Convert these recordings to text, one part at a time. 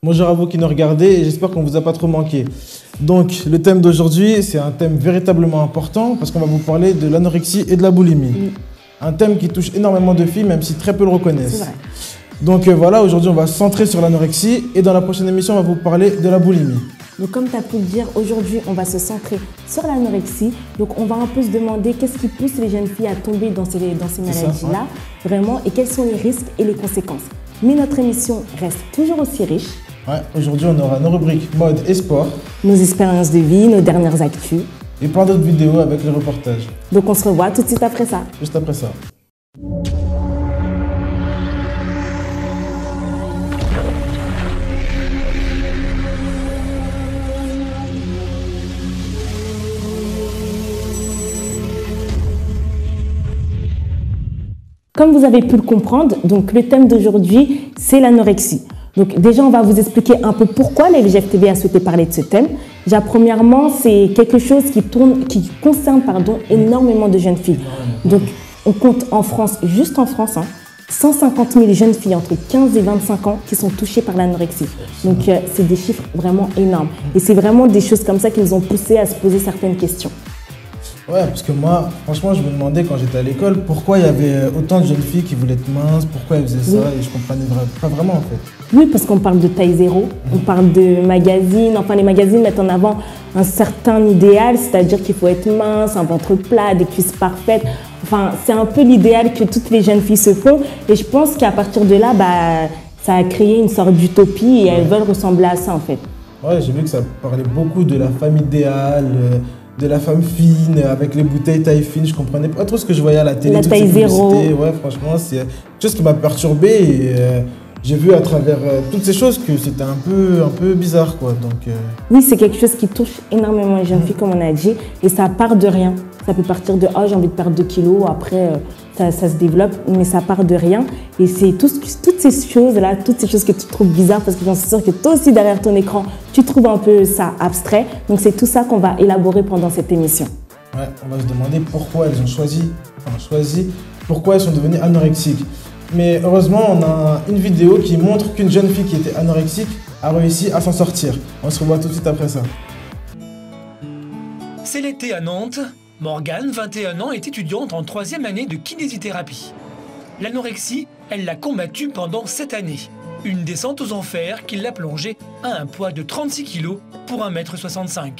Bonjour à vous qui nous regardez et j'espère qu'on ne vous a pas trop manqué. Donc le thème d'aujourd'hui, c'est un thème véritablement important parce qu'on va vous parler de l'anorexie et de la boulimie. Oui. Un thème qui touche énormément de filles, même si très peu le reconnaissent. C'est vrai. Donc voilà, aujourd'hui on va se centrer sur l'anorexie et dans la prochaine émission on va vous parler de la boulimie. Donc comme tu as pu le dire, aujourd'hui on va se centrer sur l'anorexie. Donc on va un peu se demander qu'est-ce qui pousse les jeunes filles à tomber dans ces maladies-là, vraiment, et quels sont les risques et les conséquences. Mais notre émission reste toujours aussi riche. Ouais, aujourd'hui, on aura nos rubriques mode et sport, nos expériences de vie, nos dernières actus et plein d'autres vidéos avec les reportages. Donc on se revoit tout de suite après ça. Juste après ça. Comme vous avez pu le comprendre, donc le thème d'aujourd'hui, c'est l'anorexie. Donc déjà, on va vous expliquer un peu pourquoi la LGF-TV a souhaité parler de ce thème. Déjà, premièrement, c'est quelque chose qui concerne énormément de jeunes filles. Donc, on compte en France, juste en France, 150 000 jeunes filles entre 15 et 25 ans qui sont touchées par l'anorexie. Donc, c'est des chiffres vraiment énormes. Et c'est vraiment des choses comme ça qui nous ont poussé à se poser certaines questions. Ouais, parce que moi, franchement, je me demandais quand j'étais à l'école pourquoi il y avait autant de jeunes filles qui voulaient être minces, pourquoi elles faisaient ça, et je comprenais pas vraiment en fait. Oui, parce qu'on parle de taille zéro, on parle de magazines, enfin les magazines mettent en avant un certain idéal, c'est-à-dire qu'il faut être mince, un ventre plat, des cuisses parfaites. Enfin, c'est un peu l'idéal que toutes les jeunes filles se font, et je pense qu'à partir de là, ça a créé une sorte d'utopie et elles veulent ressembler à ça en fait. Ouais, j'ai vu que ça parlait beaucoup de la femme idéale, de la femme fine, avec les bouteilles taille fine, je comprenais pas trop ce que je voyais à la télé. La taille zéro. Ouais, franchement, c'est quelque chose qui m'a perturbé et j'ai vu à travers toutes ces choses que c'était un peu bizarre, quoi. Donc, Oui, c'est quelque chose qui touche énormément les jeunes filles, comme on a dit, et ça part de rien. Ça peut partir de « oh, j'ai envie de perdre 2 kilos », après ça se développe, mais ça part de rien. Et c'est toutes ces choses-là, toutes ces choses que tu trouves bizarres, parce que j'en suis sûre que toi aussi, derrière ton écran, tu trouves un peu ça abstrait. Donc c'est tout ça qu'on va élaborer pendant cette émission. Ouais, on va se demander pourquoi elles ont choisi, pourquoi elles sont devenues anorexiques. Mais heureusement, on a une vidéo qui montre qu'une jeune fille qui était anorexique a réussi à s'en sortir. On se revoit tout de suite après ça. C'est l'été à Nantes. Morgane, 21 ans, est étudiante en 3e année de kinésithérapie. L'anorexie, elle l'a combattue pendant 7 années. Une descente aux enfers qui l'a plongée à un poids de 36 kg pour 1,65 m.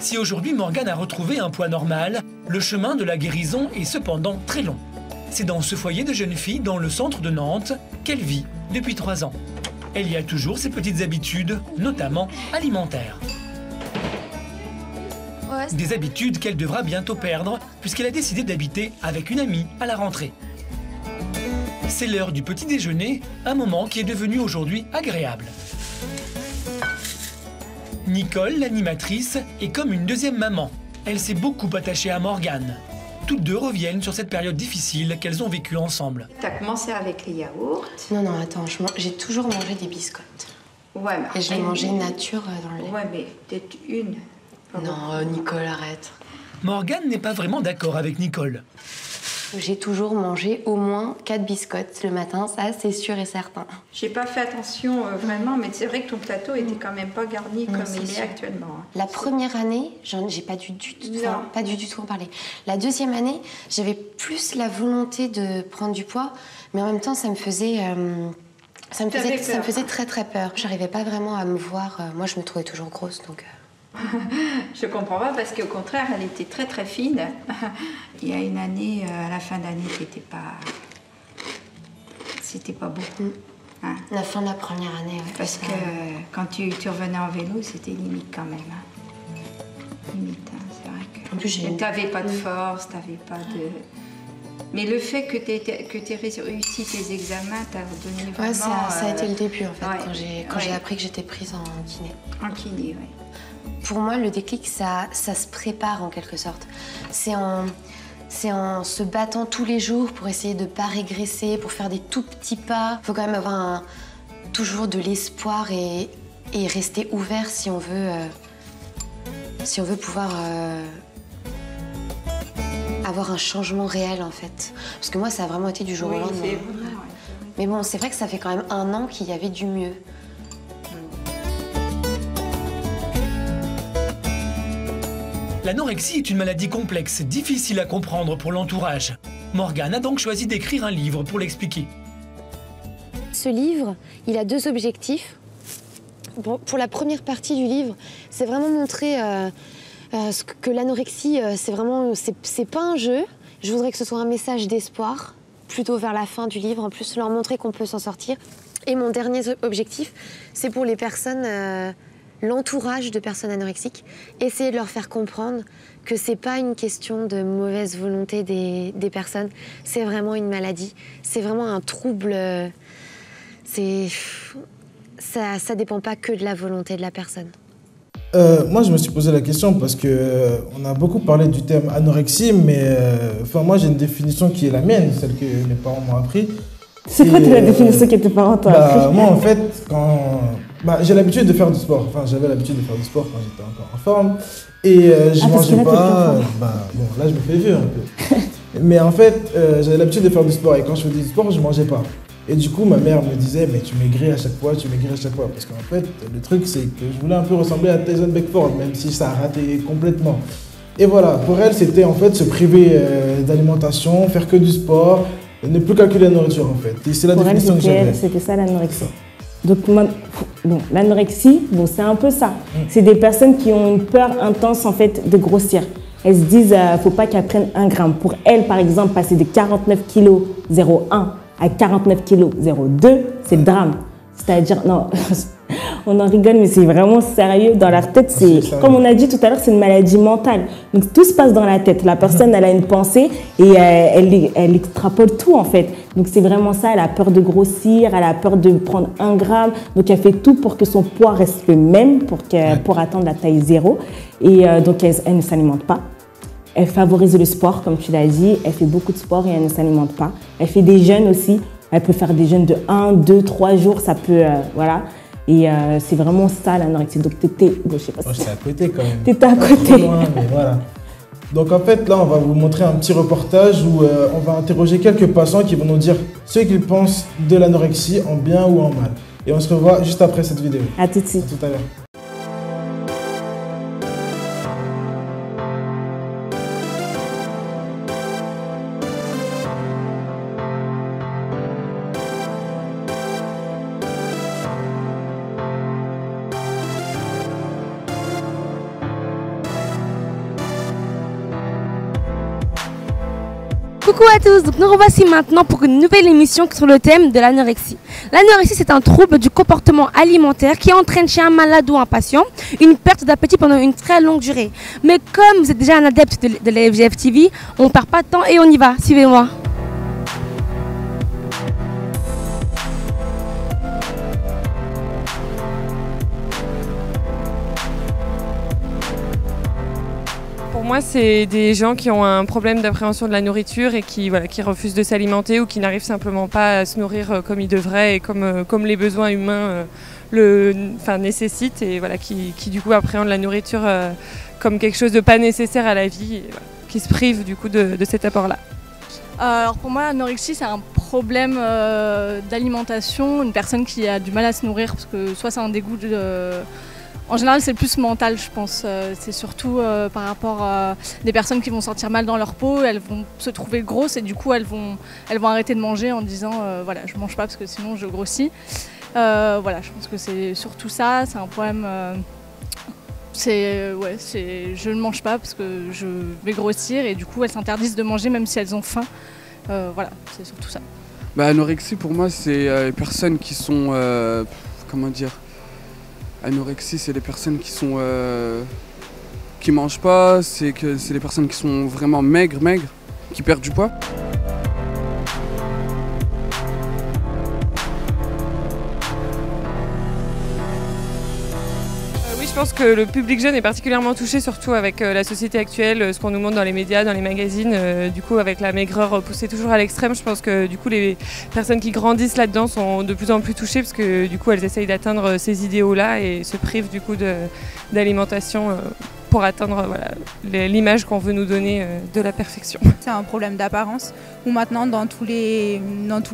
Si aujourd'hui Morgane a retrouvé un poids normal, le chemin de la guérison est cependant très long. C'est dans ce foyer de jeunes filles, dans le centre de Nantes, qu'elle vit depuis 3 ans. Elle y a toujours ses petites habitudes, notamment alimentaires. Des habitudes qu'elle devra bientôt perdre, puisqu'elle a décidé d'habiter avec une amie à la rentrée. C'est l'heure du petit déjeuner, un moment qui est devenu aujourd'hui agréable. Nicole, l'animatrice, est comme une deuxième maman. Elle s'est beaucoup attachée à Morgane. Toutes deux reviennent sur cette période difficile qu'elles ont vécue ensemble. T'as commencé avec les yaourts? Non, attends, j'ai toujours mangé des biscottes. Ouais, mais... Et je l'ai mangé nature dans le lait. Ouais, mais peut-être une. Non, Nicole, arrête. Morgane n'est pas vraiment d'accord avec Nicole. J'ai toujours mangé au moins 4 biscottes le matin, ça c'est sûr et certain. J'ai pas fait attention vraiment, mais c'est vrai que ton plateau était quand même pas garni comme il est actuellement. La première année, j'ai pas du tout en parler. La deuxième année, j'avais plus la volonté de prendre du poids, mais en même temps ça me faisait très très peur. J'arrivais pas vraiment à me voir, moi je me trouvais toujours grosse donc... Je comprends pas parce qu'au contraire, elle était très très fine. Il y a une année, à la fin d'année, c'était pas beaucoup. Hein. La fin de la première année, ouais. Parce que quand tu revenais en vélo, c'était limite quand même. Limite, c'est vrai que... En plus, t'avais pas de force, t'avais pas de... Mais le fait que tu aies réussi tes examens t'a donné vraiment... Ouais, ça a été le début en fait, ouais, quand j'ai appris que j'étais prise en kiné. En kiné, oui. Pour moi, le déclic, ça se prépare en quelque sorte. C'est en se battant tous les jours pour essayer de ne pas régresser, pour faire des tout petits pas. Il faut quand même avoir toujours de l'espoir et et rester ouvert si on veut pouvoir avoir un changement réel en fait. Parce que moi, ça a vraiment été du jour au lendemain. Ouais. Mais bon, c'est vrai que ça fait quand même 1 an qu'il y avait du mieux. L'anorexie est une maladie complexe, difficile à comprendre pour l'entourage. Morgane a donc choisi d'écrire un livre pour l'expliquer. Ce livre, il a 2 objectifs. Pour la première partie du livre, c'est vraiment montrer que l'anorexie, c'est pas un jeu. Je voudrais que ce soit un message d'espoir, plutôt vers la fin du livre, en plus leur montrer qu'on peut s'en sortir. Et mon dernier objectif, c'est pour les personnes, l'entourage de personnes anorexiques, essayer de leur faire comprendre que c'est pas une question de mauvaise volonté des personnes, c'est vraiment une maladie, c'est vraiment un trouble, ça dépend pas que de la volonté de la personne. Moi, je me suis posé la question parce que on a beaucoup parlé du thème anorexie, mais moi, j'ai une définition qui est la mienne, celle que mes parents m'ont appris. C'est quoi la définition que tes parents t'ont appris? Moi, en fait, j'ai l'habitude de faire du sport. Enfin, j'avais l'habitude de faire du sport quand j'étais encore en forme. Et je mangeais pas. Bon, là, je me fais vieux un peu. Mais en fait, j'avais l'habitude de faire du sport. Et quand je faisais du sport, je mangeais pas. Et du coup, ma mère me disait, mais tu maigris à chaque fois, tu maigris à chaque fois. Parce qu'en fait, le truc, c'est que je voulais un peu ressembler à Tyson Beckford, même si ça a raté complètement. Et voilà, pour elle, c'était en fait se priver d'alimentation, faire que du sport, ne plus calculer la nourriture en fait. Et c'est la définition que j'avais. C'était ça l'anorexie. Donc, l'anorexie, c'est un peu ça. C'est des personnes qui ont une peur intense en fait de grossir. Elles se disent, faut pas qu'elles prennent 1 gramme. Pour elles, par exemple, passer de 49 kg 0,1 à 49 kg 0,2, c'est le drame. C'est-à-dire, non, on en rigole, mais c'est vraiment sérieux. Dans leur tête, comme on a dit tout à l'heure, c'est une maladie mentale. Donc tout se passe dans la tête. La personne, elle a une pensée et elle extrapole tout en fait. Donc c'est vraiment ça, elle a peur de grossir, elle a peur de prendre 1 gramme. Donc elle fait tout pour que son poids reste le même, pour atteindre la taille 0. Et donc elle ne s'alimente pas. Elle favorise le sport, comme tu l'as dit. Elle fait beaucoup de sport et elle ne s'alimente pas. Elle fait des jeûnes aussi. Elle peut faire des jeûnes de 1, 2, 3 jours. Ça peut, voilà. Et c'est vraiment ça l'anorexie. Donc je sais pas si j'étais à côté quand même. T'étais à côté. Loin, mais voilà. Donc en fait, là, on va vous montrer un petit reportage où on va interroger quelques patients qui vont nous dire ce qu'ils pensent de l'anorexie en bien ou en mal. Et on se revoit juste après cette vidéo. À tout de suite. À tout à l'heure. Coucou à tous, donc nous revoici maintenant pour une nouvelle émission sur le thème de l'anorexie. L'anorexie, c'est un trouble du comportement alimentaire qui entraîne chez un malade ou un patient une perte d'appétit pendant une très longue durée. Mais comme vous êtes déjà un adepte de la FGF TV, on ne perd pas de temps et on y va, suivez-moi. Pour moi, c'est des gens qui ont un problème d'appréhension de la nourriture et qui refusent de s'alimenter ou qui n'arrivent simplement pas à se nourrir comme ils devraient et comme les besoins humains nécessitent et qui du coup appréhendent la nourriture comme quelque chose de pas nécessaire à la vie et qui se privent du coup de cet apport-là. Alors pour moi, l'anorexie, c'est un problème d'alimentation, une personne qui a du mal à se nourrir parce que soit c'est un dégoût En général, c'est plus mental, je pense. C'est surtout par rapport à des personnes qui vont sentir mal dans leur peau, elles vont se trouver grosses et du coup, elles vont arrêter de manger en disant voilà, je mange pas parce que sinon je grossis. Voilà, je pense que c'est surtout ça. C'est un problème. Je ne mange pas parce que je vais grossir et du coup, elles s'interdisent de manger même si elles ont faim. Voilà, c'est surtout ça. Anorexie pour moi, c'est les personnes qui sont comment dire. Anorexie, c'est les personnes qui mangent pas, c'est les personnes qui sont vraiment maigres, qui perdent du poids. Oui, je pense que le public jeune est particulièrement touché, surtout avec la société actuelle, ce qu'on nous montre dans les médias, dans les magazines. Du coup, avec la maigreur poussée toujours à l'extrême, je pense que du coup, les personnes qui grandissent là-dedans sont de plus en plus touchées parce que du coup, elles essayent d'atteindre ces idéaux-là et se privent du coup d'alimentation pour atteindre l'image qu'on veut nous donner de la perfection. C'est un problème d'apparence où maintenant dans tous les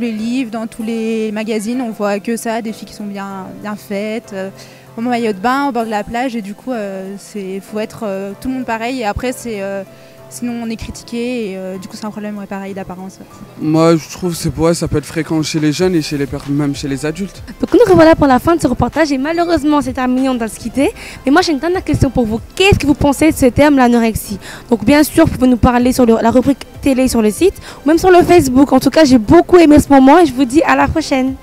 livres, dans tous les magazines, on voit que ça, des filles qui sont bien faites, au maillot de bain, au bord de la plage, et du coup il faut être tout le monde pareil, et après sinon on est critiqué, et du coup c'est un problème pareil d'apparence. Moi je trouve que ça peut être fréquent chez les jeunes et même chez les adultes. Donc nous revoilà pour la fin de ce reportage et malheureusement c'est terminé, on doit se quitter. Mais moi j'ai une dernière question pour vous. Qu'est-ce que vous pensez de ce terme, l'anorexie? Donc bien sûr vous pouvez nous parler sur la rubrique télé sur le site ou même sur le Facebook. En tout cas j'ai beaucoup aimé ce moment et je vous dis à la prochaine.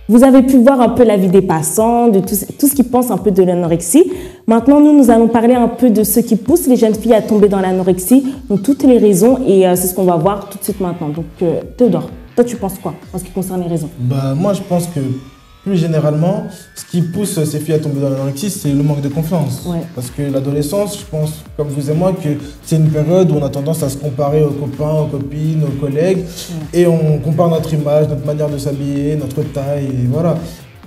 Vous avez pu voir un peu la vie des passants, de tout ce qu'ils pensent un peu de l'anorexie. Maintenant, nous allons parler un peu de ce qui pousse les jeunes filles à tomber dans l'anorexie, donc toutes les raisons, et c'est ce qu'on va voir tout de suite maintenant. Donc Théodore, toi tu penses quoi en ce qui concerne les raisons? Moi je pense que plus généralement, ce qui pousse ces filles à tomber dans l'anorexie, c'est le manque de confiance. Ouais. Parce que l'adolescence, je pense, comme vous et moi, que c'est une période où on a tendance à se comparer aux copains, aux copines, aux collègues, et on compare notre image, notre manière de s'habiller, notre taille, et voilà.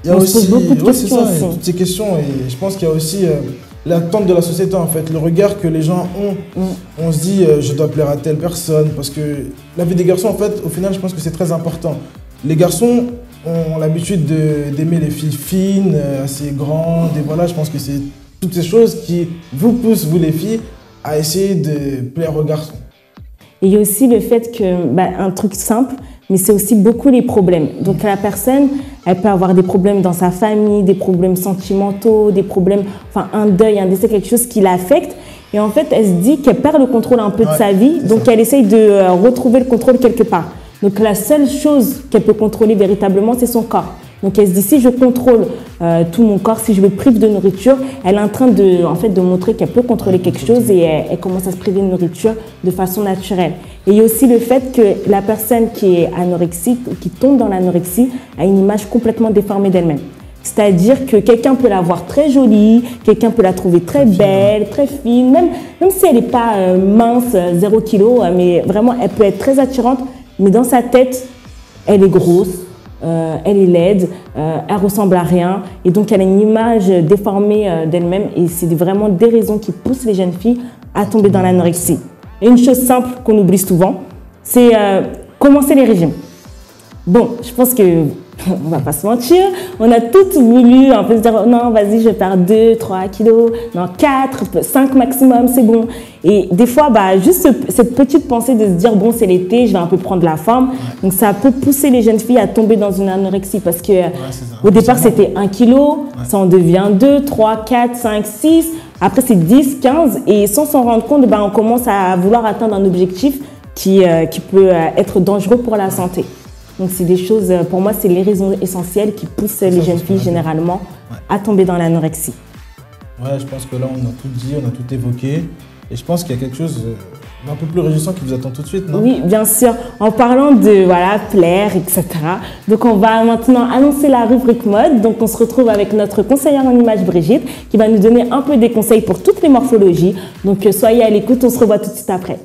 Il y a aussi, se pose beaucoup de questions aussi. toutes ces questions, et je pense qu'il y a aussi l'attente de la société en fait, le regard que les gens ont. On se dit, je dois plaire à telle personne, parce que la vie des garçons, en fait, au final, je pense que c'est très important. Les garçons ont l'habitude d'aimer les filles fines, assez grandes, et voilà, je pense que c'est toutes ces choses qui vous poussent, vous les filles, à essayer de plaire aux garçons. Et il y a aussi le fait que, un truc simple, mais c'est aussi beaucoup les problèmes. Donc la personne, elle peut avoir des problèmes dans sa famille, des problèmes sentimentaux, des problèmes, enfin un deuil, un décès, quelque chose qui l'affecte. Et en fait, elle se dit qu'elle perd le contrôle un peu de sa vie, donc elle essaye de retrouver le contrôle quelque part. Donc la seule chose qu'elle peut contrôler véritablement, c'est son corps. Donc elle se dit, si je contrôle tout mon corps, si je me prive de nourriture, elle est en train de montrer qu'elle peut contrôler quelque chose et elle commence à se priver de nourriture de façon naturelle. Et il y a aussi le fait que la personne qui est anorexique ou qui tombe dans l'anorexie a une image complètement déformée d'elle-même. C'est-à-dire que quelqu'un peut la voir très jolie, quelqu'un peut la trouver très belle, très fine, même si elle n'est pas mince, 0 kg, mais vraiment elle peut être très attirante. Mais dans sa tête, elle est grosse, elle est laide, elle ressemble à rien. Et donc, elle a une image déformée d'elle-même. Et c'est vraiment des raisons qui poussent les jeunes filles à tomber dans l'anorexie. Et une chose simple qu'on oublie souvent, c'est commencer les régimes. Bon, je pense que on va pas se mentir, on a toutes voulu un peu se dire non, vas-y, je vais faire 2, 3 kilos, non, 4, 5 maximum, c'est bon. Et des fois, juste cette petite pensée de se dire bon, c'est l'été, je vais un peu prendre la forme. Donc ça peut pousser les jeunes filles à tomber dans une anorexie parce que au départ, c'était 1 kilo, ça en devient 2, 3, 4, 5, 6. Après, c'est 10, 15. Et sans s'en rendre compte, on commence à vouloir atteindre un objectif qui peut être dangereux pour la santé. Donc c'est des choses, pour moi, c'est les raisons essentielles qui poussent les jeunes filles généralement à tomber dans l'anorexie. Ouais, je pense que là, on a tout dit, on a tout évoqué. Et je pense qu'il y a quelque chose d'un peu plus réjouissant qui vous attend tout de suite, non? Oui, bien sûr. En parlant de plaire, etc. Donc on va maintenant annoncer la rubrique mode. Donc on se retrouve avec notre conseillère en image Brigitte qui va nous donner un peu des conseils pour toutes les morphologies. Donc soyez à l'écoute, on se revoit tout de suite après.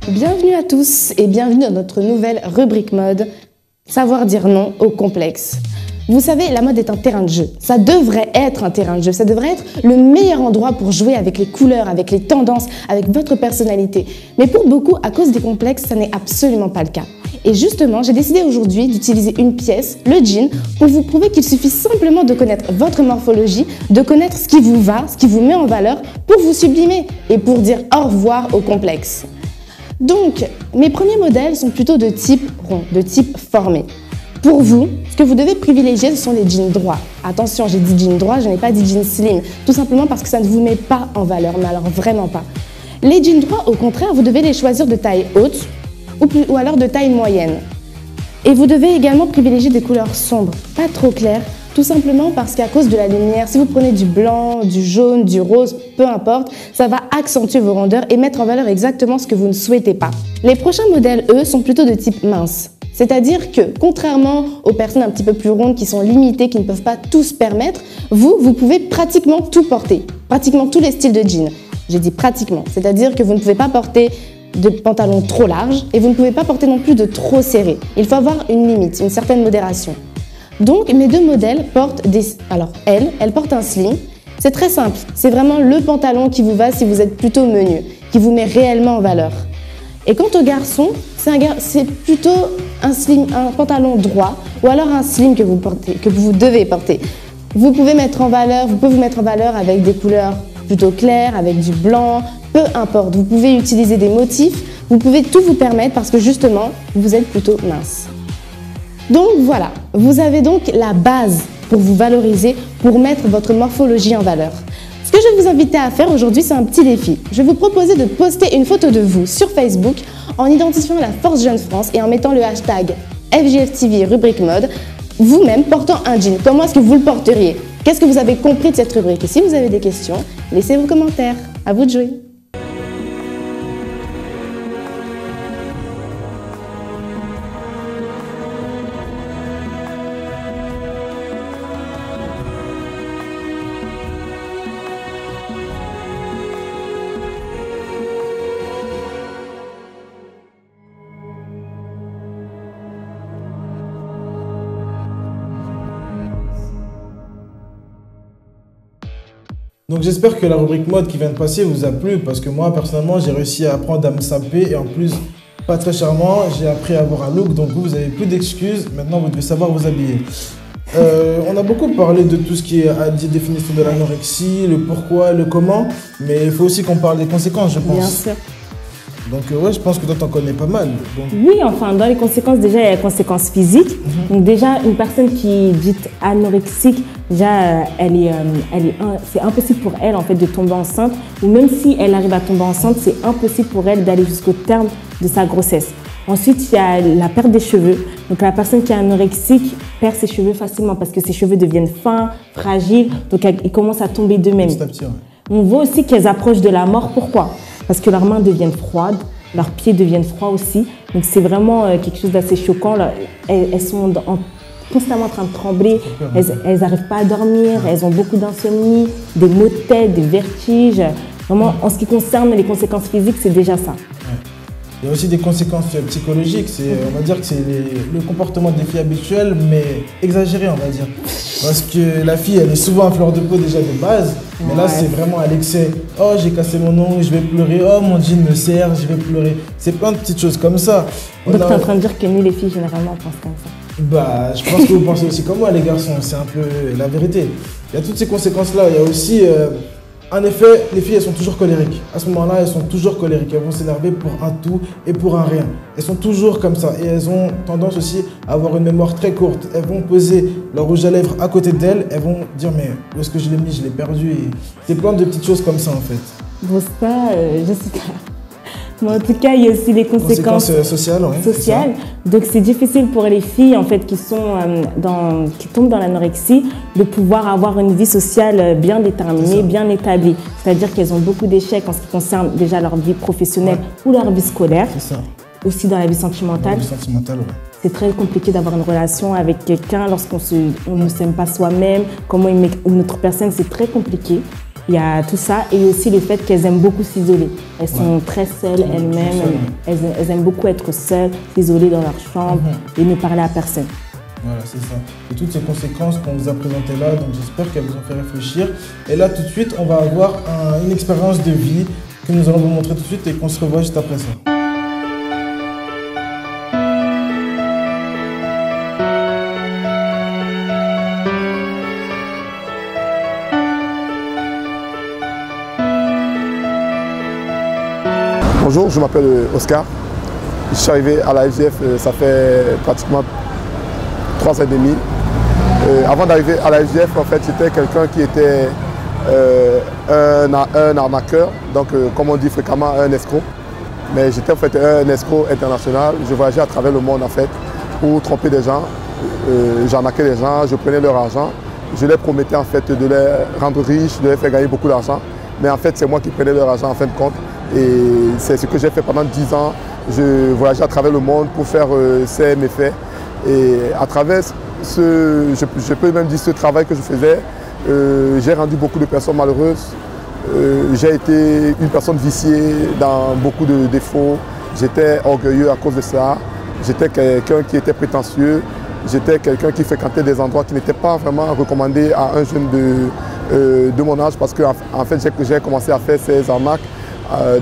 Bienvenue à tous et bienvenue dans notre nouvelle rubrique mode, savoir dire non au complexe. Vous savez, la mode est un terrain de jeu. Ça devrait être un terrain de jeu. Ça devrait être le meilleur endroit pour jouer avec les couleurs, avec les tendances, avec votre personnalité. Mais pour beaucoup, à cause des complexes, ça n'est absolument pas le cas. Et justement, j'ai décidé aujourd'hui d'utiliser une pièce, le jean, pour vous prouver qu'il suffit simplement de connaître votre morphologie, de connaître ce qui vous va, ce qui vous met en valeur, pour vous sublimer et pour dire au revoir au complexe. Donc, mes premiers modèles sont plutôt de type rond, de type formé. Pour vous, ce que vous devez privilégier, ce sont les jeans droits. Attention, j'ai dit jeans droits, je n'ai pas dit jeans slim, tout simplement parce que ça ne vous met pas en valeur, mais alors vraiment pas. Les jeans droits, au contraire, vous devez les choisir de taille haute ou alors de taille moyenne. Et vous devez également privilégier des couleurs sombres, pas trop claires, tout simplement parce qu'à cause de la lumière, si vous prenez du blanc, du jaune, du rose, peu importe, ça va accentuer vos rondeurs et mettre en valeur exactement ce que vous ne souhaitez pas. Les prochains modèles, eux, sont plutôt de type mince. C'est-à-dire que, contrairement aux personnes un petit peu plus rondes qui sont limitées, qui ne peuvent pas tout se permettre, vous pouvez pratiquement tout porter, pratiquement tous les styles de jeans. J'ai dit pratiquement, c'est-à-dire que vous ne pouvez pas porter de pantalons trop larges et vous ne pouvez pas porter non plus de trop serrés. Il faut avoir une limite, une certaine modération. Donc mes deux modèles portent des... Alors elle porte un slim. C'est très simple, c'est vraiment le pantalon qui vous va si vous êtes plutôt menu, qui vous met réellement en valeur. Et quant aux garçons, c'est plutôt un pantalon droit ou alors un slim que vous devez porter. Vous pouvez vous mettre en valeur avec des couleurs plutôt claires, avec du blanc, peu importe. Vous pouvez utiliser des motifs, vous pouvez tout vous permettre parce que justement, vous êtes plutôt mince. Donc voilà, vous avez donc la base pour vous valoriser, pour mettre votre morphologie en valeur. Ce que je vais vous inviter à faire aujourd'hui, c'est un petit défi. Je vais vous proposer de poster une photo de vous sur Facebook en identifiant la Force Jeune France et en mettant le hashtag FJFTV rubrique mode, vous-même portant un jean. Comment est-ce que vous le porteriez? Qu'est-ce que vous avez compris de cette rubrique? Et si vous avez des questions, laissez vos commentaires. À vous de jouer. Donc j'espère que la rubrique mode qui vient de passer vous a plu parce que moi personnellement j'ai réussi à apprendre à me saper et en plus pas très charmant, j'ai appris à avoir un look donc vous n'avez plus d'excuses, maintenant vous devez savoir vous habiller. On a beaucoup parlé de tout ce qui est à définition de l'anorexie, le pourquoi, le comment, mais il faut aussi qu'on parle des conséquences je pense. Bien sûr. Donc ouais, je pense que toi t'en connais pas mal. Donc... Oui, enfin dans les conséquences déjà il y a les conséquences physiques. Donc déjà une personne qui est dite anorexique, déjà c'est impossible pour elle en fait de tomber enceinte. Ou même si elle arrive à tomber enceinte, c'est impossible pour elle d'aller jusqu'au terme de sa grossesse. Ensuite il y a la perte des cheveux. Donc la personne qui est anorexique perd ses cheveux facilement parce que ses cheveux deviennent fins, fragiles, donc ils commencent à tomber d'eux-mêmes. Petit à petit, ouais. On voit aussi qu'elles approchent de la mort. Pourquoi ? Parce que leurs mains deviennent froides, leurs pieds deviennent froids aussi. Donc c'est vraiment quelque chose d'assez choquant. Là. Elles sont constamment en train de trembler, elles n'arrivent pas à dormir, elles ont beaucoup d'insomnie, des maux de tête, des vertiges. Vraiment, en ce qui concerne les conséquences physiques, c'est déjà ça. Il y a aussi des conséquences psychologiques, on va dire que c'est le comportement des filles habituelles, mais exagéré on va dire. Parce que la fille, elle est souvent à fleur de peau déjà de base, mais là c'est vraiment à l'excès. Oh j'ai cassé mon ongle, je vais pleurer, oh mon jean me serre, je vais pleurer. C'est plein de petites choses comme ça. Donc tu es en train de dire que nous les filles généralement on pense comme ça. Bah je pense que vous pensez aussi comme moi les garçons, c'est un peu la vérité. Il y a toutes ces conséquences là, il y a aussi... En effet, les filles, elles sont toujours colériques. À ce moment-là, elles sont toujours colériques. Elles vont s'énerver pour un tout et pour un rien. Elles sont toujours comme ça. Et elles ont tendance aussi à avoir une mémoire très courte. Elles vont poser leur rouge à lèvres à côté d'elles. Elles vont dire, mais où est-ce que je l'ai mis? Je l'ai perdu. Et c'est plein de petites choses comme ça, en fait. Bon, ça, je sais pas. Mais en tout cas, il y a aussi les conséquences sociales. Donc, c'est difficile pour les filles en fait, qui tombent dans l'anorexie de pouvoir avoir une vie sociale bien déterminée, bien établie. C'est-à-dire qu'elles ont beaucoup d'échecs en ce qui concerne déjà leur vie professionnelle ou leur vie scolaire. C'est ça. Aussi dans la vie sentimentale. C'est très compliqué d'avoir une relation avec quelqu'un lorsqu'on ne s'aime pas soi-même, comment aimer une autre personne, c'est très compliqué. Il y a tout ça et aussi le fait qu'elles aiment beaucoup s'isoler. Elles sont très seules elles-mêmes, elles aiment beaucoup être seules, s'isoler dans leur chambre et ne parler à personne. Voilà, c'est ça. Et toutes ces conséquences qu'on vous a présentées là, donc j'espère qu'elles vous ont fait réfléchir. Et là, tout de suite, on va avoir une expérience de vie que nous allons vous montrer tout de suite et qu'on se revoit juste après ça. Bonjour, je m'appelle Oscar. Je suis arrivé à la FGF, ça fait pratiquement 3 ans et demi. Avant d'arriver à la FGF, en fait, j'étais quelqu'un qui était un arnaqueur, donc comme on dit fréquemment, un escroc. Mais j'étais en fait un escroc international. Je voyageais à travers le monde en fait pour tromper des gens. J'arnaquais les gens, je prenais leur argent. Je leur promettais en fait de les rendre riches, de les faire gagner beaucoup d'argent. Mais en fait, c'est moi qui prenais leur argent en fin de compte. Et c'est ce que j'ai fait pendant 10 ans. Je voyageais à travers le monde pour faire ces méfaits. Et à travers je peux même dire ce travail que je faisais, j'ai rendu beaucoup de personnes malheureuses. J'ai été une personne viciée dans beaucoup de défauts. J'étais orgueilleux à cause de ça. J'étais quelqu'un qui était prétentieux. J'étais quelqu'un qui fréquentait des endroits qui n'étaient pas vraiment recommandés à un jeune de mon âge parce que en fait, j'ai commencé à faire ces arnaques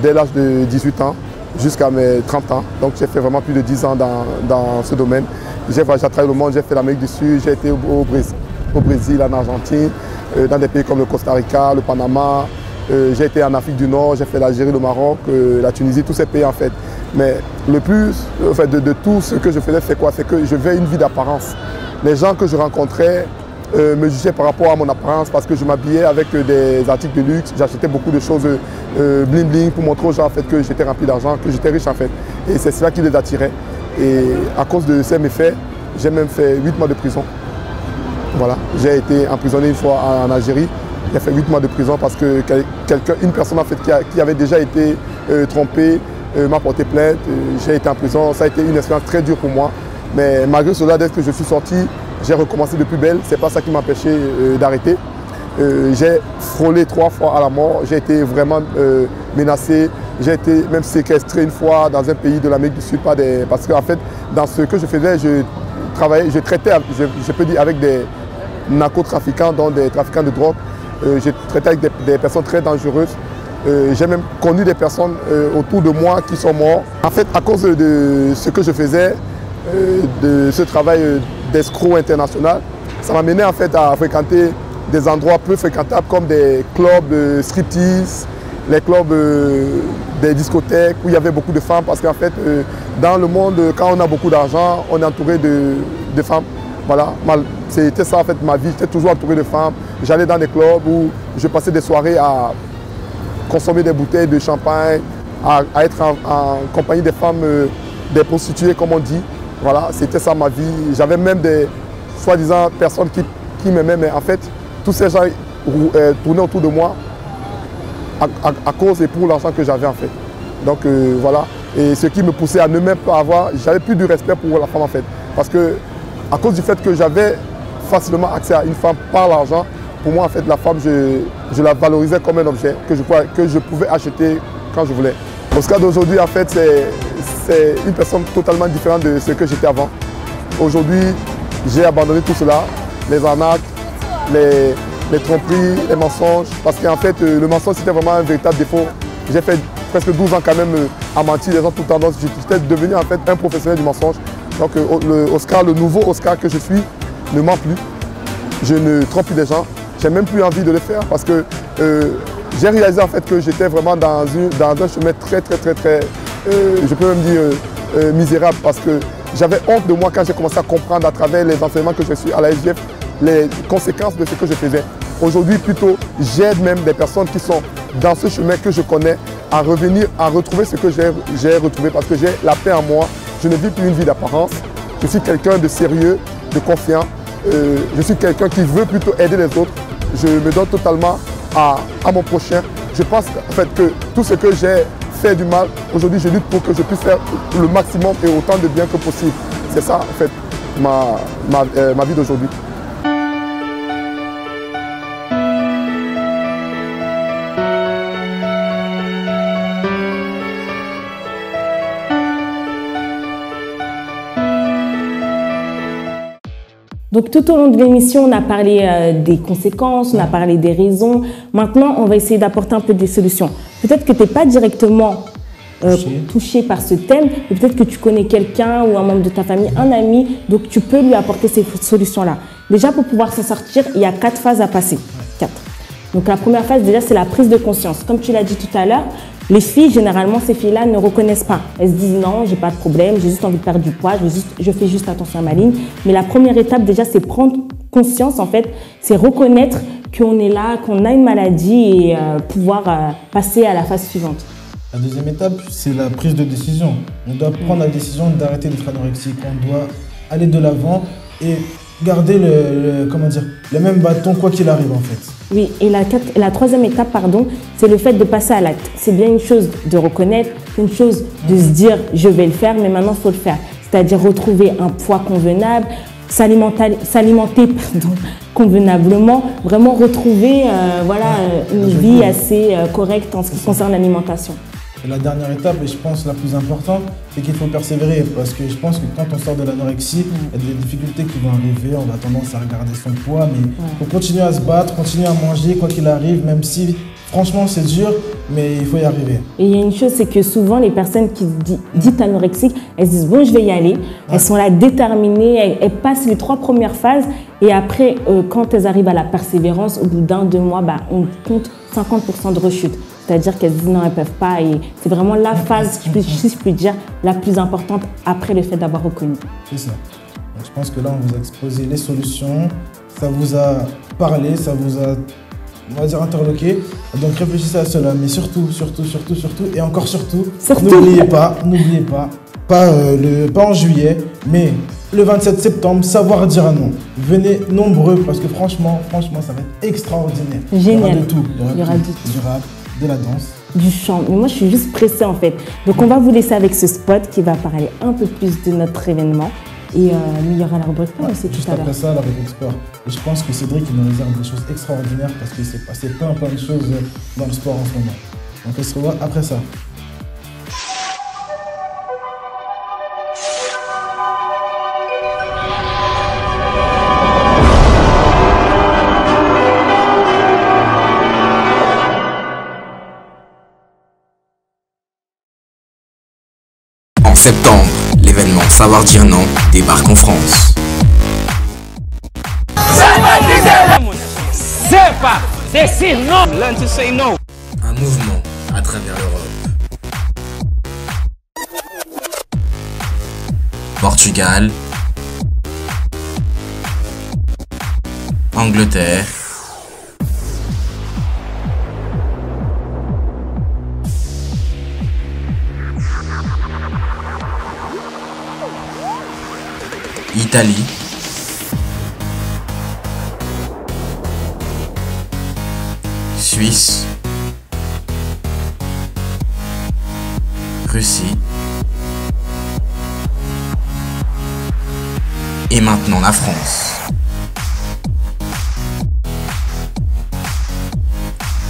dès l'âge de 18 ans jusqu'à mes 30 ans. Donc j'ai fait vraiment plus de 10 ans dans ce domaine. J'ai voyagé à travers le monde, j'ai fait l'Amérique du Sud, j'ai été au Brésil, en Argentine, dans des pays comme le Costa Rica, le Panama. J'ai été en Afrique du Nord, j'ai fait l'Algérie, le Maroc, la Tunisie, tous ces pays en fait. Mais le plus de tout ce que je faisais, c'est quoi? C'est que je vivais une vie d'apparence. Les gens que je rencontrais me jugeaient par rapport à mon apparence parce que je m'habillais avec des articles de luxe, j'achetais beaucoup de choses bling bling pour montrer aux gens en fait, que j'étais rempli d'argent, que j'étais riche en fait. Et c'est cela qui les attirait. Et à cause de ces méfaits, j'ai même fait 8 mois de prison. Voilà, j'ai été emprisonné une fois en Algérie. J'ai fait 8 mois de prison parce que une personne en fait, qui avait déjà été trompée m'a porté plainte. J'ai été en prison, ça a été une expérience très dure pour moi. Mais malgré cela, dès que je suis sorti, j'ai recommencé de plus belle. Ce n'est pas ça qui m'a empêché d'arrêter. J'ai frôlé 3 fois à la mort. J'ai été vraiment menacé. J'ai été même séquestré une fois dans un pays de l'Amérique du Sud. Parce qu'en fait, dans ce que je faisais, je traitais, je peux dire, avec des narcotrafiquants, donc des trafiquants de drogue. J'ai traité avec des personnes très dangereuses. J'ai même connu des personnes autour de moi qui sont morts. En fait, à cause de ce que je faisais, de ce travail d'escroc international, ça m'a mené en fait à fréquenter des endroits peu fréquentables comme des clubs de striptease, les clubs des discothèques où il y avait beaucoup de femmes parce qu'en fait, dans le monde, quand on a beaucoup d'argent, on est entouré de femmes. Voilà, c'était ça en fait ma vie, j'étais toujours entouré de femmes. J'allais dans des clubs où je passais des soirées à consommer des bouteilles de champagne, à être en compagnie des femmes, des prostituées comme on dit. Voilà, c'était ça ma vie. J'avais même des soi-disant personnes qui m'aimaient, mais en fait, tous ces gens tournaient autour de moi à cause et pour l'argent que j'avais en fait. Donc voilà, et ce qui me poussait à ne même pas avoir, j'avais plus de respect pour la femme en fait. Parce que à cause du fait que j'avais facilement accès à une femme par l'argent, pour moi en fait la femme je la valorisais comme un objet que je pouvais acheter quand je voulais. Oscar d'aujourd'hui en fait c'est une personne totalement différente de ce que j'étais avant. Aujourd'hui j'ai abandonné tout cela, les arnaques, les tromperies, les mensonges, parce qu'en fait le mensonge c'était vraiment un véritable défaut. J'ai fait presque 12 ans quand même à mentir les gens tout le temps, donc j'étais devenu en fait un professionnel du mensonge. Donc le nouveau Oscar que je suis ne ment plus, je ne trompe plus les gens, j'ai même plus envie de le faire parce que j'ai réalisé en fait que j'étais vraiment dans un chemin très, je peux même dire misérable parce que j'avais honte de moi quand j'ai commencé à comprendre à travers les enseignements que je suis à la FGF les conséquences de ce que je faisais. Aujourd'hui plutôt, j'aide même des personnes qui sont dans ce chemin que je connais à revenir, à retrouver ce que j'ai retrouvé parce que j'ai la paix en moi. Je ne vis plus une vie d'apparence. Je suis quelqu'un de sérieux, de confiant. Je suis quelqu'un qui veut plutôt aider les autres. Je me donne totalement à mon prochain. Je pense en fait que tout ce que j'ai fait du mal, aujourd'hui je lutte pour que je puisse faire le maximum et autant de bien que possible. C'est ça en fait ma vie d'aujourd'hui. Donc tout au long de l'émission, on a parlé des conséquences, on a parlé des raisons. Maintenant, on va essayer d'apporter un peu des solutions. Peut-être que tu n'es pas directement touché par ce thème, mais peut-être que tu connais quelqu'un ou un membre de ta famille, un ami, donc tu peux lui apporter ces solutions-là. Déjà, pour pouvoir s'en sortir, il y a 4 phases à passer. 4. Donc la première phase, déjà, c'est la prise de conscience. Comme tu l'as dit tout à l'heure, Les filles, généralement, ces filles-là ne reconnaissent pas. Elles se disent non, j'ai pas de problème, j'ai juste envie de perdre du poids, je fais juste attention à ma ligne. Mais la première étape, déjà, c'est prendre conscience, en fait, c'est reconnaître qu'on est là, qu'on a une maladie et pouvoir passer à la phase suivante. La deuxième étape, c'est la prise de décision. On doit prendre la décision d'arrêter d'être anorexique. On doit aller de l'avant et garder le même bâton quoi qu'il arrive en fait. Oui, et la troisième étape, pardon, c'est le fait de passer à l'acte. C'est bien une chose de reconnaître, une chose de se dire je vais le faire, mais maintenant il faut le faire. C'est-à-dire retrouver un poids convenable, s'alimenter convenablement, vraiment retrouver une vie assez correcte en ce qui concerne l'alimentation. Et la dernière étape, et je pense la plus importante, c'est qu'il faut persévérer. Parce que je pense que quand on sort de l'anorexie, il y a des difficultés qui vont arriver, on a tendance à regarder son poids, mais il faut continuer à se battre, continuer à manger quoi qu'il arrive, même si franchement c'est dur, mais il faut y arriver. Et il y a une chose, c'est que souvent les personnes qui dites anorexiques, elles se disent bon je vais y aller, elles sont là déterminées, elles passent les 3 premières phases et après quand elles arrivent à la persévérance, au bout d'1, 2 mois, on compte 50% de rechute. C'est-à-dire qu'elles disent non, elles ne peuvent pas. Et c'est vraiment la phase, si je puis dire, la plus importante après le fait d'avoir reconnu. C'est ça. Donc, je pense que là, on vous a exposé les solutions. Ça vous a parlé, ça vous a, on va dire, interloqué. Donc réfléchissez à cela. Mais surtout, et encore surtout, n'oubliez pas, pas en juillet, mais le 27 septembre, savoir dire non. Venez nombreux parce que franchement, ça va être extraordinaire. Génial. Il y aura de tout. Il y aura du rap, de la danse. Du chant. Mais moi, je suis juste pressée en fait. Donc, on va vous laisser avec ce spot qui va parler un peu plus de notre événement. Et il y aura la rubrique sport aussi juste tout à l'heure. après ça, la rubrique sport. Et je pense que Cédric il nous réserve des choses extraordinaires parce qu'il s'est passé plein de choses dans le sport en ce moment. Donc, on se revoit après ça. En septembre, l'événement Savoir dire non débarque en France. C'est pas decir non. Learn to say no. Un mouvement à travers l'Europe. Portugal, Angleterre, Italie, Suisse, Russie et maintenant la France.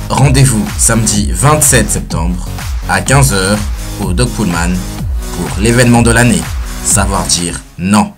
Rendez-vous samedi 27 septembre à 15 h au Doc Pullman pour l'événement de l'année, savoir dire non.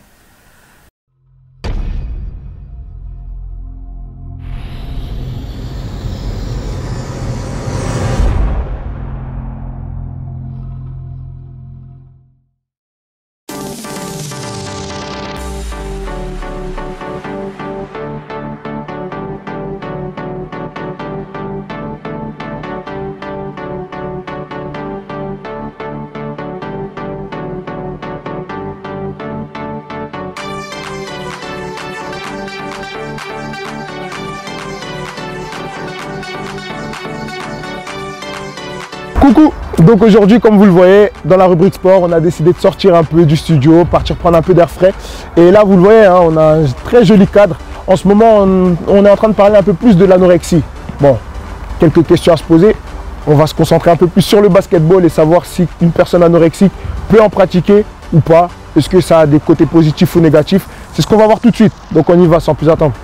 Coucou, donc aujourd'hui comme vous le voyez dans la rubrique sport on a décidé de sortir un peu du studio, partir prendre un peu d'air frais et là vous le voyez hein, on a un très joli cadre. En ce moment on est en train de parler un peu plus de l'anorexie. Bon, quelques questions à se poser, on va se concentrer un peu plus sur le basketball et savoir si une personne anorexique peut en pratiquer ou pas, est-ce que ça a des côtés positifs ou négatifs, c'est ce qu'on va voir tout de suite, donc on y va sans plus attendre.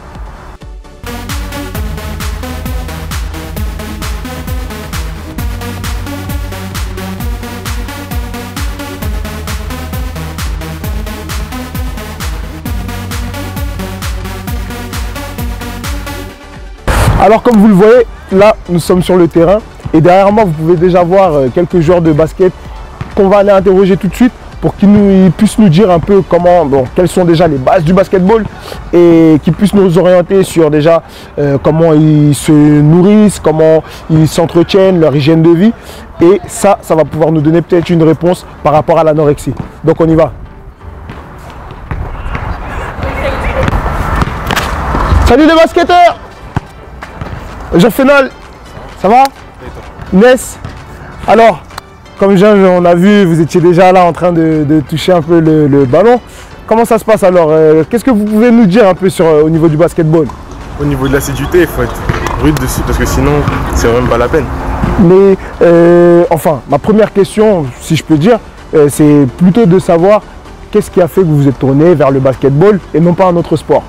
Alors comme vous le voyez, là nous sommes sur le terrain et derrière moi vous pouvez déjà voir quelques joueurs de basket qu'on va aller interroger tout de suite. pour qu'il puisse nous dire un peu comment, bon, quelles sont déjà les bases du basketball et qu'il puisse nous orienter sur déjà comment ils se nourrissent, comment ils s'entretiennent, leur hygiène de vie. Et ça va pouvoir nous donner peut-être une réponse par rapport à l'anorexie. Donc on y va. Salut les basketteurs! Jean-Fénol, ça va? Ness? Alors, comme on a vu, vous étiez déjà là en train de toucher un peu le ballon. Comment ça se passe alors? Qu'est-ce que vous pouvez nous dire un peu au niveau du basketball? Au niveau de l'assiduité, il faut être rude dessus parce que sinon, c'est même pas la peine. Mais enfin, ma première question, si je peux dire, c'est plutôt de savoir qu'est-ce qui a fait que vous vous êtes tourné vers le basketball et non pas un autre sport?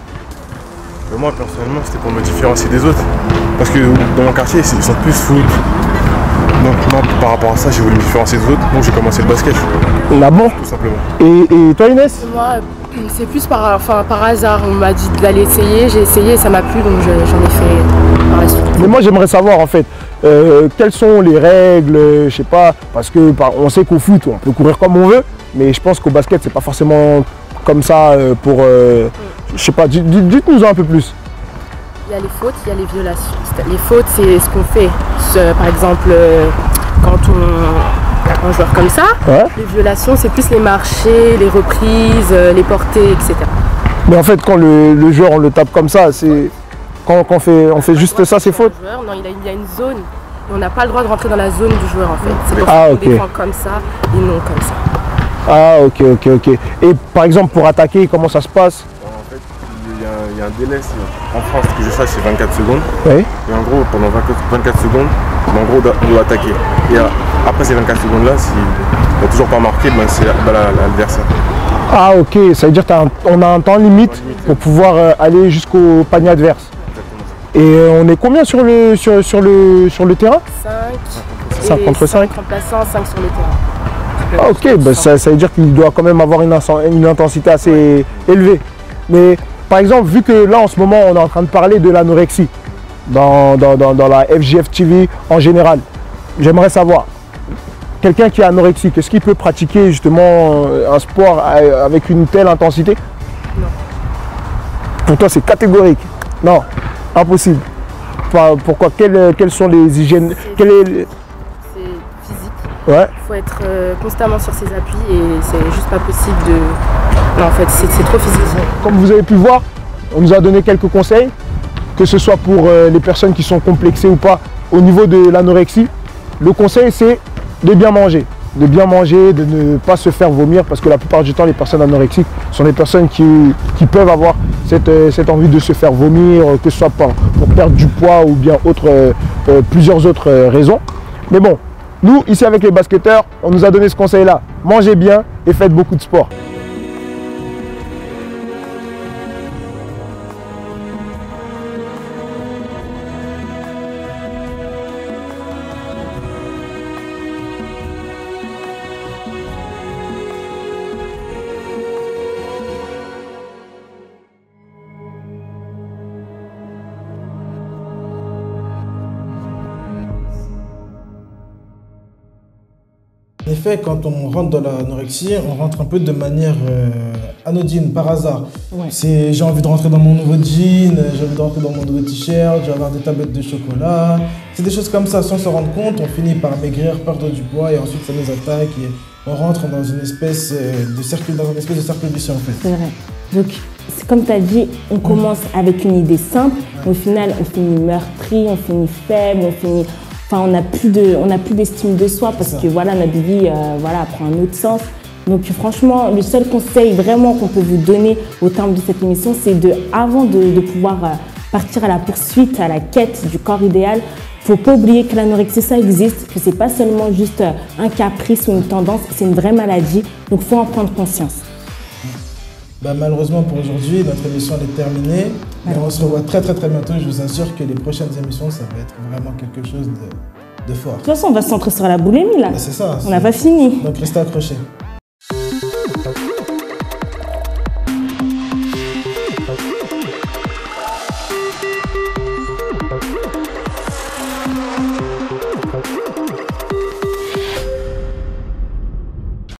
Moi, personnellement, c'était pour me différencier des autres. Parce que dans mon quartier, ils sont plus foot. Donc, par rapport à ça, j'ai voulu me différencier des autres. Donc, j'ai commencé le basket. Là bon? Tout simplement. Et toi, Inès? Moi, c'est plus par hasard. On m'a dit d'aller essayer. J'ai essayé et ça m'a plu, donc j'en ai fait par la suite. Mais moi, j'aimerais savoir, en fait, quelles sont les règles, je sais pas, parce que on sait qu'au foot, on peut courir comme on veut, mais je pense qu'au basket, c'est pas forcément comme ça pour... je sais pas, dites-nous un peu plus. Il y a les fautes, il y a les violations. Les fautes, c'est ce qu'on fait. Par exemple, quand on un joueur comme ça, ouais. Les violations, c'est plus les marchés, les reprises, les portées, etc. Mais en fait, quand le joueur, on le tape comme ça, c'est... Quand on fait juste ça, c'est faute? Non, il y a une zone. On n'a pas le droit de rentrer dans la zone du joueur, en fait. C'est pour ça qu'on défend comme ça et non comme ça. Ah, ok. Et par exemple, pour attaquer, comment ça se passe? Il y a un délai, en France, que je sache, c'est 24 secondes. Oui. Et en gros, pendant 24 secondes, on doit attaquer. Et après ces 24 secondes-là, s'il n'a toujours pas marqué, c'est l'adversaire. Ah, ok. Ça veut dire qu'on a un temps limite pour pouvoir aller jusqu'au panier adverse. Et on est combien sur le terrain? 5. 5 contre 5. 5 remplaçants, 5 sur le terrain. Ah, ok, ça veut dire qu'il doit quand même avoir une intensité assez élevée. Mais par exemple, vu que là en ce moment on est en train de parler de l'anorexie dans la FJF TV en général, j'aimerais savoir, quelqu'un qui est anorexique, est-ce qu'il peut pratiquer justement un sport avec une telle intensité? Non. Pour toi c'est catégorique? Non, impossible. Pourquoi? Quelles sont les hygiènes? C'est physique. Ouais. Il faut être constamment sur ses appuis et c'est juste pas possible de... Non, en fait, c'est trop physique. Comme vous avez pu voir, on nous a donné quelques conseils, que ce soit pour les personnes qui sont complexées ou pas au niveau de l'anorexie. Le conseil, c'est de bien manger. De bien manger, de ne pas se faire vomir, parce que la plupart du temps, les personnes anorexiques sont des personnes qui peuvent avoir cette envie de se faire vomir, que ce soit pour perdre du poids ou bien plusieurs autres raisons. Mais bon, nous, ici avec les basketteurs, on nous a donné ce conseil-là. Mangez bien et faites beaucoup de sport. En effet, quand on rentre dans l'anorexie, on rentre un peu de manière anodine, par hasard. Ouais. C'est j'ai envie de rentrer dans mon nouveau jean, j'ai envie de rentrer dans mon nouveau t-shirt, je vais avoir des tablettes de chocolat. C'est des choses comme ça, sans se rendre compte, on finit par maigrir, perdre du poids et ensuite ça nous attaque et on rentre dans une espèce de cercle vicieux en fait. C'est vrai. Donc, comme tu as dit, on commence avec une idée simple, au final on finit meurtri, on finit faible, on n'a plus d'estime de soi parce que voilà, notre vie prend un autre sens. Donc franchement, le seul conseil vraiment qu'on peut vous donner au terme de cette émission, c'est avant de pouvoir partir à la poursuite, à la quête du corps idéal, il ne faut pas oublier que l'anorexie, ça existe, que ce n'est pas seulement juste un caprice ou une tendance, c'est une vraie maladie. Donc il faut en prendre conscience. Malheureusement pour aujourd'hui, notre émission est terminée. Mais on se revoit très bientôt. Je vous assure que les prochaines émissions, ça va être vraiment quelque chose de fort. De toute façon, on va se centrer sur la boulimie là. C'est ça. On n'a pas fini. Donc restez accrochés.